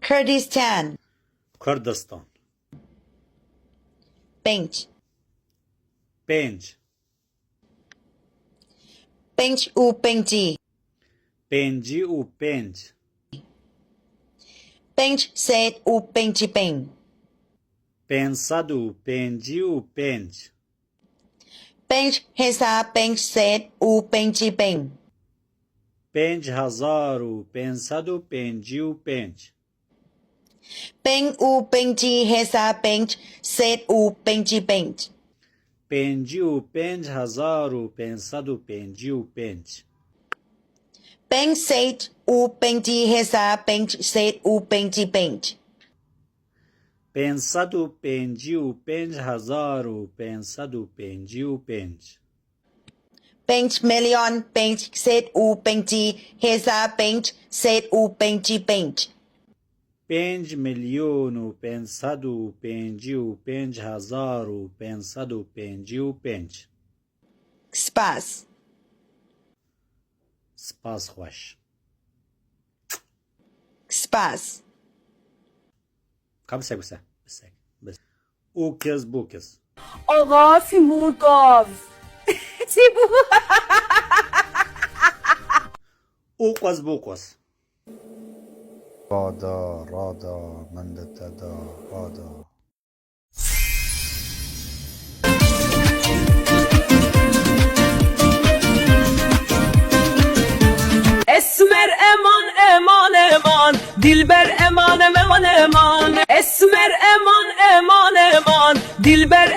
Kurdistan. Kurdistan. Bench. Bench. Bench u benji. Benji u bench. Bench said u benji ben. Pensad u benji u bench. Bench hesa bench said u benji ben. 5555 Ben u benji hesa bench said u benji bench. 5555 Ben said u benji hesa bench said u benji bench. 5555 Bench million bench said u benji hesa bench said u benji bench. 5,555,555 Spas. سپاس خوش. Spas. Kam بسه اوکز بوکز. آقا فیمورگاو چی بود؟ اوقز بوقز. رادا رادا مندتدا رادا. اسمر امان امان امان دلبر امان امان امان اسمر امان امان امان دلبر